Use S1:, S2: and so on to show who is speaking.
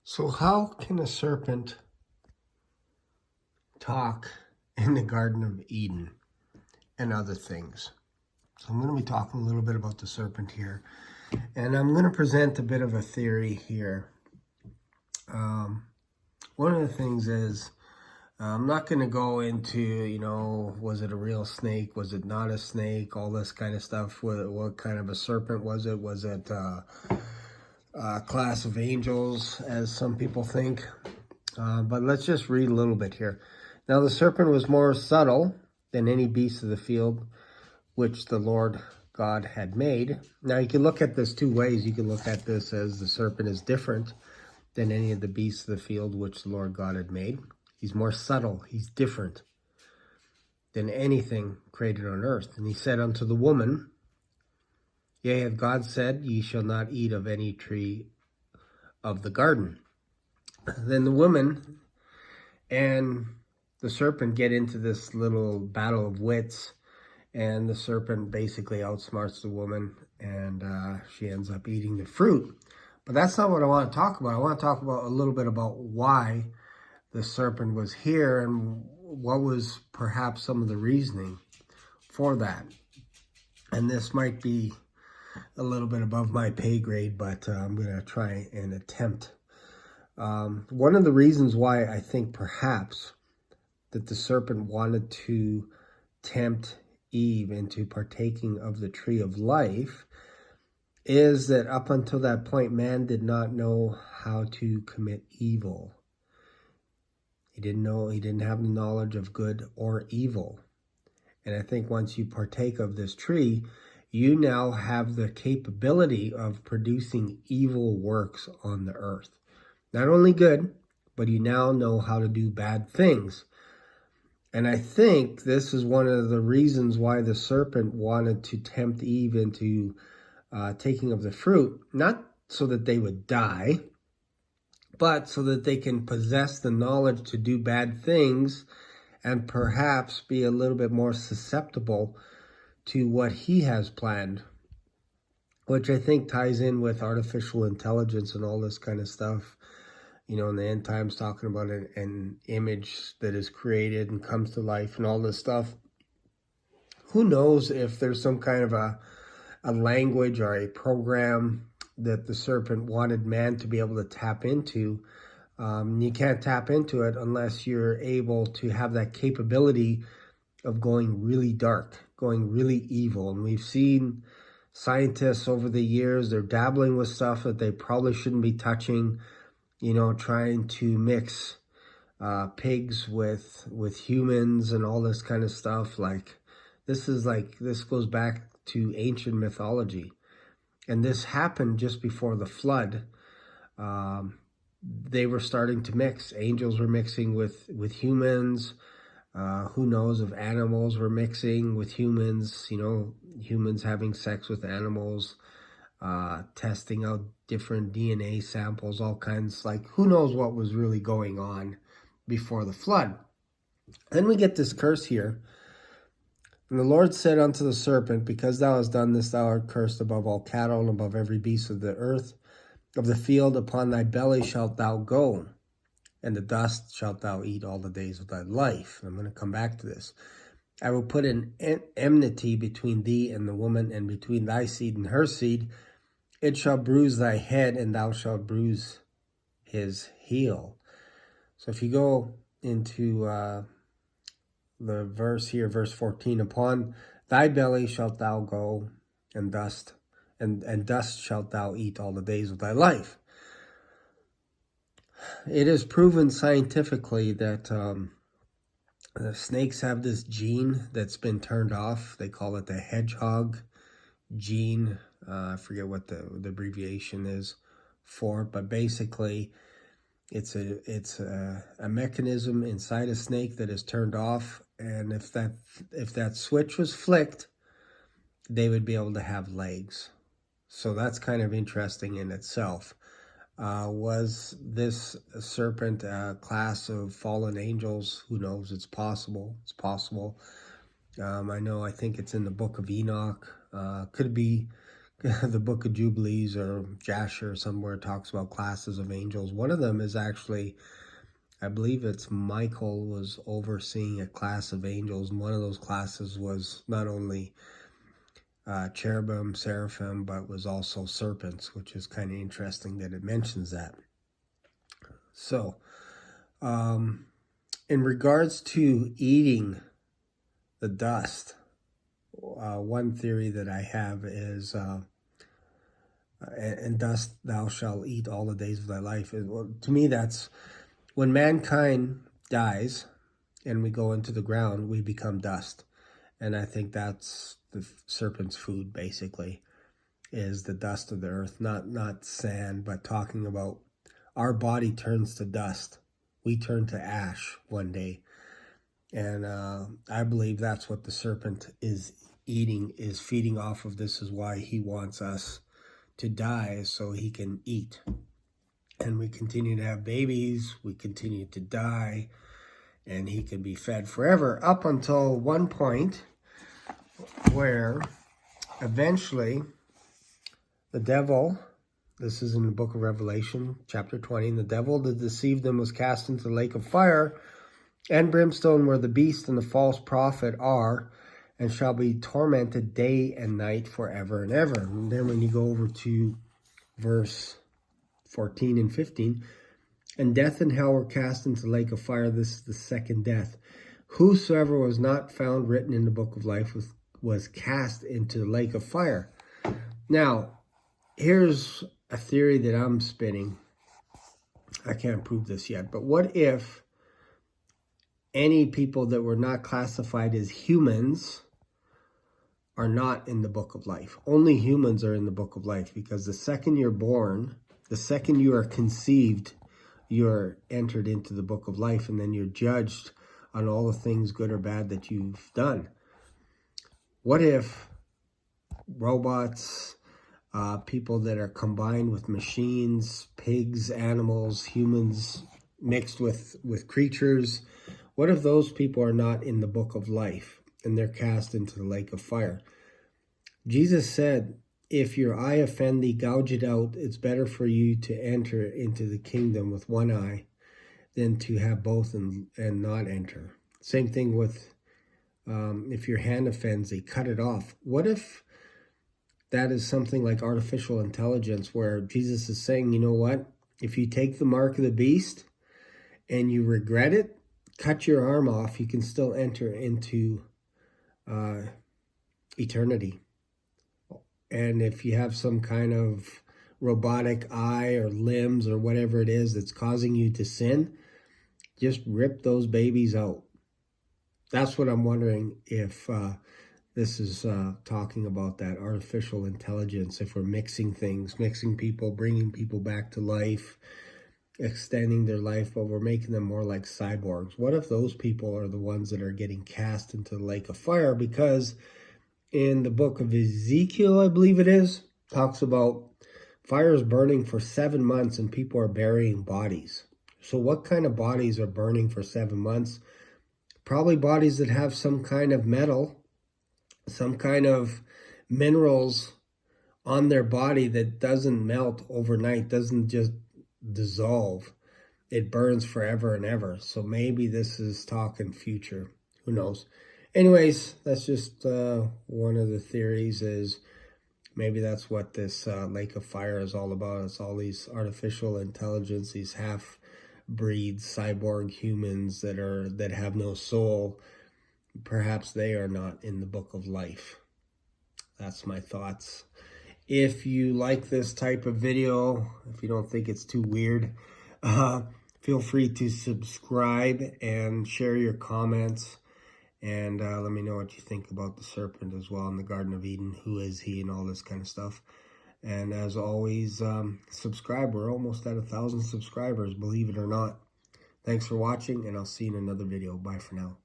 S1: So how can a serpent talk in the Garden of Eden and other things? So I'm going to be talking a little bit about the serpent here. And I'm going to present a bit of a theory here. One of the things is, I'm not going to go into, was it a real snake? Was it not a snake? All this kind of stuff. What kind of a serpent was it? Was it a class of angels, as some people think? But let's just read a little bit here. Now the serpent was more subtle than any beast of the field which the Lord God had made. Now you can look at this two ways. You can look at this as the serpent is different than any of the beasts of the field which the Lord God had made. He's more subtle. He's different than anything created on earth. And he said unto the woman, Yea, hath God said, Ye shall not eat of any tree of the garden. Then the woman and the serpent get into this little battle of wits, and the serpent basically outsmarts the woman, and she ends up eating the fruit. But that's not what I want to talk about. I want to talk about a little bit about why the serpent was here and what was perhaps some of the reasoning for that. And this might be a little bit above my pay grade, but I'm going to try and attempt. One of the reasons why I think perhaps that the serpent wanted to tempt Eve into partaking of the tree of life is that up until that point, man did not know how to commit evil. He didn't have the knowledge of good or evil. And I think once you partake of this tree, you now have the capability of producing evil works on the earth. Not only good, but you now know how to do bad things. And I think this is one of the reasons why the serpent wanted to tempt Eve into taking of the fruit, not so that they would die, but so that they can possess the knowledge to do bad things and perhaps be a little bit more susceptible to what he has planned, which I think ties in with artificial intelligence and all this kind of stuff. In the end times, talking about an image that is created and comes to life and all this stuff. Who knows if there's some kind of a language or a program that the serpent wanted man to be able to tap into. You can't tap into it unless you're able to have that capability of going really dark, going really evil. And we've seen scientists over the years, they're dabbling with stuff that they probably shouldn't be touching, trying to mix pigs with humans and all this kind of stuff. This goes back to ancient mythology. And this happened just before the flood. They were starting to mix. Angels were mixing with humans. Who knows if animals were mixing with humans, humans having sex with animals, testing out different DNA samples, all kinds, who knows what was really going on before the flood. Then we get this curse here. And the Lord said unto the serpent, Because thou hast done this, thou art cursed above all cattle and above every beast of the earth. Of the field upon thy belly shalt thou go, and the dust shalt thou eat all the days of thy life. I'm going to come back to this. I will put an enmity between thee and the woman, and between thy seed and her seed. It shall bruise thy head, and thou shalt bruise his heel. So if you go into the verse here, verse 14, upon thy belly shalt thou go, and dust shalt thou eat all the days of thy life. It is proven scientifically that the snakes have this gene that's been turned off. They call it the hedgehog gene. I forget what the abbreviation is for, but basically it's a mechanism inside a snake that is turned off, and if that switch was flicked, they would be able to have legs. So that's kind of interesting in itself. Was this serpent a class of fallen angels? Who knows? It's possible. It's possible. I think it's in the book of Enoch. Could be the book of Jubilees or Jasher somewhere talks about classes of angels. One of them is actually, I believe it's Michael was overseeing a class of angels, and one of those classes was not only cherubim, seraphim, but was also serpents, which is kind of interesting that it mentions that. So, in regards to eating the dust, one theory that I have is, and dust thou shalt eat all the days of thy life. Well, to me, that's when mankind dies and we go into the ground, we become dust. And I think that's the serpent's food, basically, is the dust of the earth, not sand, but talking about our body turns to dust. We turn to ash one day. And I believe that's what the serpent is eating, is feeding off of. This is why he wants us to die, so he can eat. And we continue to have babies, we continue to die, and he can be fed forever up until one point where eventually the devil, this is in the book of Revelation, chapter 20, and the devil that deceived them was cast into the lake of fire and brimstone, where the beast and the false prophet are, and shall be tormented day and night forever and ever. And then when you go over to verse 14 and 15, and death and hell were cast into the lake of fire. This is the second death. Whosoever was not found written in the book of life was cast into the lake of fire. Now, here's a theory that I'm spinning. I can't prove this yet, but what if any people that were not classified as humans are not in the book of life? Only humans are in the book of life, because the second you're born, the second you are conceived, you're entered into the book of life, and then you're judged on all the things, good or bad, that you've done. What if robots, people that are combined with machines, pigs, animals, humans, mixed with creatures, what if those people are not in the book of life and they're cast into the lake of fire? Jesus said, if your eye offend thee, gouge it out. It's better for you to enter into the kingdom with one eye than to have both and not enter. Same thing with if your hand offends thee, cut it off. What if that is something like artificial intelligence, where Jesus is saying, you know what? If you take the mark of the beast and you regret it, cut your arm off. You can still enter into eternity. And if you have some kind of robotic eye or limbs or whatever it is that's causing you to sin, just rip those babies out. That's what I'm wondering, if this is talking about that artificial intelligence, if we're mixing things, mixing people, bringing people back to life, extending their life, but we're making them more like cyborgs. What if those people are the ones that are getting cast into the lake of fire? Because in the book of Ezekiel, I believe it is, talks about fire is burning for 7 months and people are burying bodies. So what kind of bodies are burning for 7 months? Probably bodies that have some kind of metal, some kind of minerals on their body that doesn't melt overnight, doesn't just dissolve. It burns forever and ever. So maybe this is talking future. Who knows? Anyways, that's just one of the theories, is maybe that's what this lake of fire is all about. It's all these artificial intelligence, these half-breed cyborg humans that have no soul. Perhaps they are not in the book of life. That's my thoughts. If you like this type of video, if you don't think it's too weird, feel free to subscribe and share your comments. And let me know what you think about the serpent as well in the Garden of Eden. Who is he and all this kind of stuff. And as always, subscribe. We're almost at 1,000 subscribers, believe it or not. Thanks for watching, and I'll see you in another video. Bye for now.